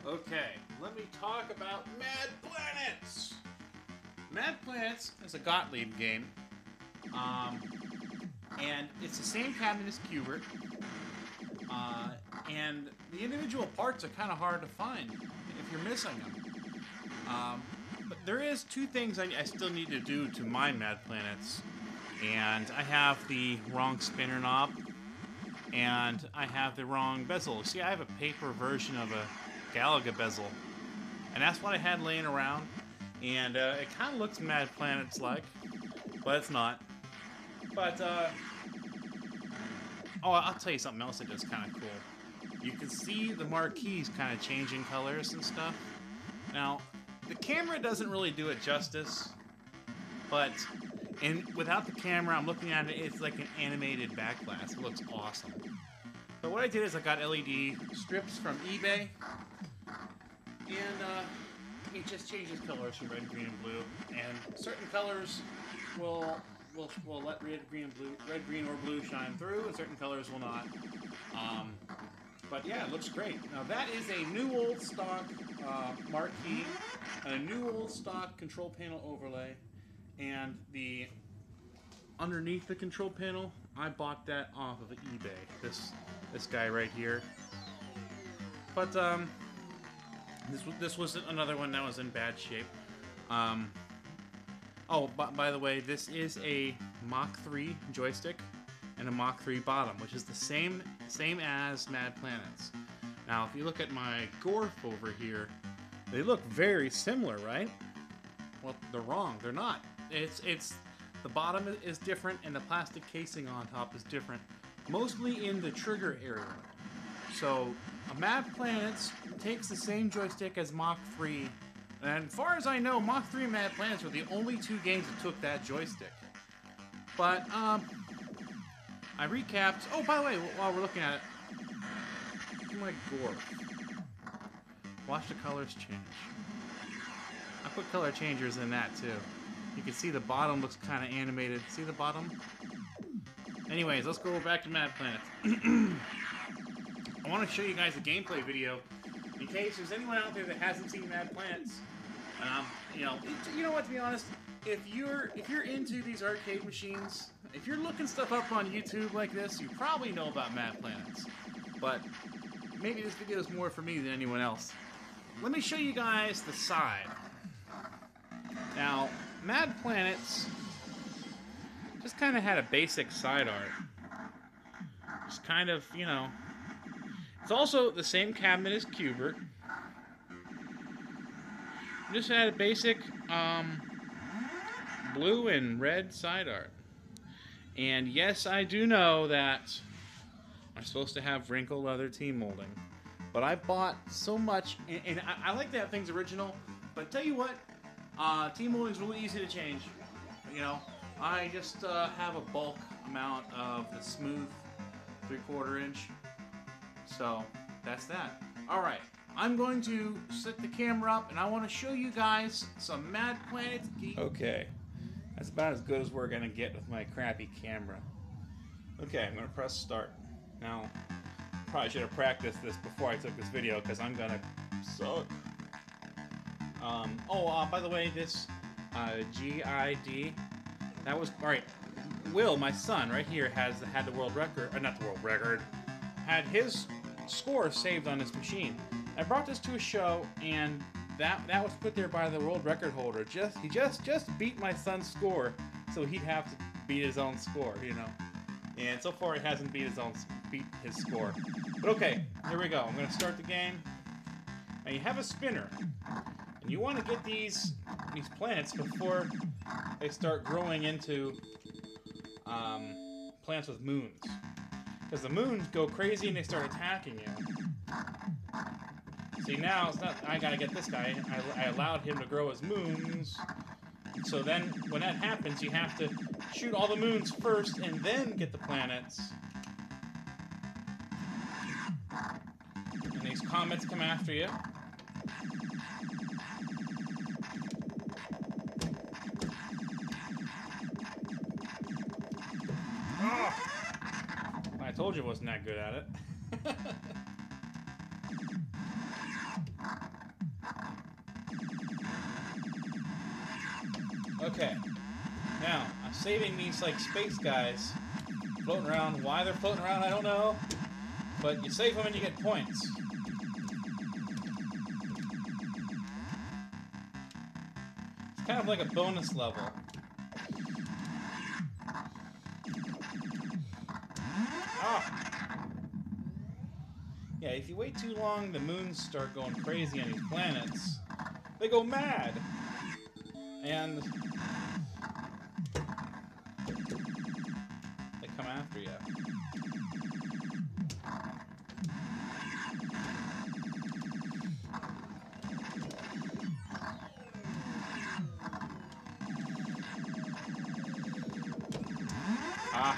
Okay, let me talk about Mad Planets. Mad Planets is a Gottlieb game, um, and it's the same cabinet as Cubert, uh, and the individual parts are kind of hard to find if you're missing them. But there is two things I still need to do to my Mad Planets, and I have the wrong spinner knob, and I have the wrong bezel. See, I have a paper version of a Galaga bezel, and that's what I had laying around. And it kind of looks Mad Planets like, but it's not. But oh, I'll tell you something else that is kind of cool. You can see the marquees kind of changing colors and stuff. Now, the camera doesn't really do it justice, but without the camera, I'm looking at it. It's like an animated back glass. It looks awesome. So what I did is I got LED strips from eBay, and it just changes colors from red, green, and blue. And certain colors will let red, green, or blue shine through, and certain colors will not. But yeah, it looks great. Now that is a new old stock marquee, and a new old stock control panel overlay, and the underneath the control panel, I bought that off of eBay. This guy right here. But this was another one that was in bad shape. Oh, by the way, this is a Mach 3 joystick and a Mach 3 bottom, which is the same as Mad Planets. Now, if you look at my Gorf over here, they look very similar, right? Well, they're wrong. They're not. It's the bottom is different and the plastic casing on top is different, mostly in the trigger area. So, a Mad Planets takes the same joystick as Mach 3. And as far as I know, Mach 3 and Mad Planets were the only two games that took that joystick. But, I recapped... Oh, by the way, while we're looking at it... Oh my god. Watch the colors change. I put color changers in that, too. You can see the bottom looks kind of animated. See the bottom? Anyways, let's go back to Mad Planets. I want to show you guys a gameplay video in case there's anyone out there that hasn't seen Mad Planets. You know what? To be honest, if you're into these arcade machines, if you're looking stuff up on YouTube like this, you probably know about Mad Planets. But maybe this video is more for me than anyone else. Let me show you guys the side. Now, Mad Planets just kind of had a basic side art. Just kind of, you know. It's also the same cabinet as Cubert. Just had a basic blue and red side art. And yes, I do know that I'm supposed to have wrinkle leather T-molding. But I bought so much, and I like to have things original, but tell you what, T-molding is really easy to change. You know, I just have a bulk amount of the smooth 3/4 inch. So, that's that. Alright, I'm going to set the camera up, and I want to show you guys some Mad Planets games. Okay, that's about as good as we're going to get with my crappy camera. Okay, I'm going to press start. Now, probably should have practiced this before I took this video, because I'm going to suck. By the way, this GID, that was, alright, Will, my son, right here, had the world record, not the world record, had his score saved on his machine. I brought this to a show, and that was put there by the world record holder. He just beat my son's score, so he'd have to beat his own score, you know. And so far, he hasn't beat his score. But okay, here we go. I'm gonna start the game. Now you have a spinner, and you want to get these planets before they start growing into planets with moons. Because the moons go crazy and they start attacking you. See, now it's not, I gotta get this guy. I allowed him to grow his moons. So then, when that happens, you have to shoot all the moons first and then get the planets. And these comets come after you. Oh! I told you I wasn't that good at it. Okay. Now, I'm saving these, like, space guys floating around. Why they're floating around, I don't know. But you save them and you get points. It's kind of like a bonus level. Ah! Yeah, if you wait too long, the moons start going crazy on these planets. They go mad! And they come after you. Ah.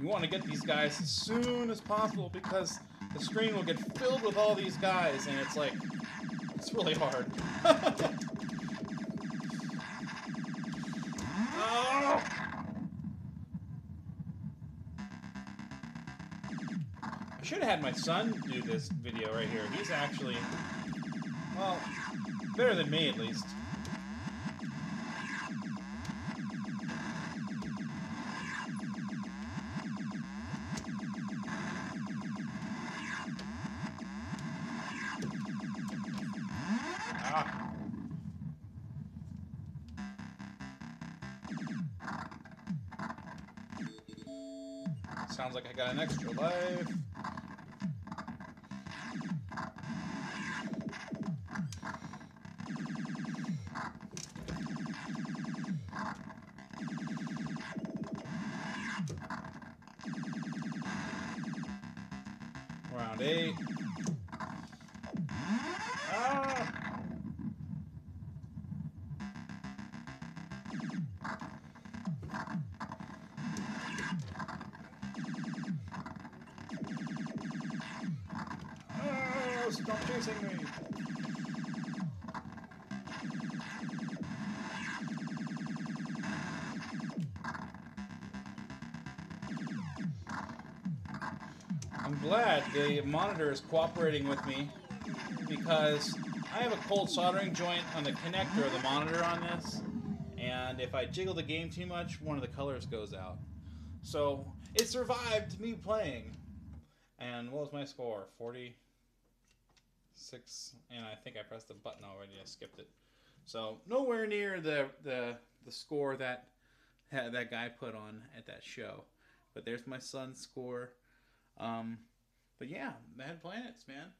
You want to get these guys as soon as possible because the screen will get filled with all these guys and it's like, it's really hard. Oh! I should have had my son do this video right here. He's actually, well, better than me at least. Ah. Sounds like I got an extra life. Round 8. Ah! Oh, stop chasing me! I'm glad the monitor is cooperating with me because I have a cold soldering joint on the connector of the monitor on this, and if I jiggle the game too much, one of the colors goes out. So it survived me playing. And what was my score? 46, and I think I pressed the button already. I skipped it. So nowhere near the score that that guy put on at that show. But there's my son's score. But yeah, Mad Planets, man.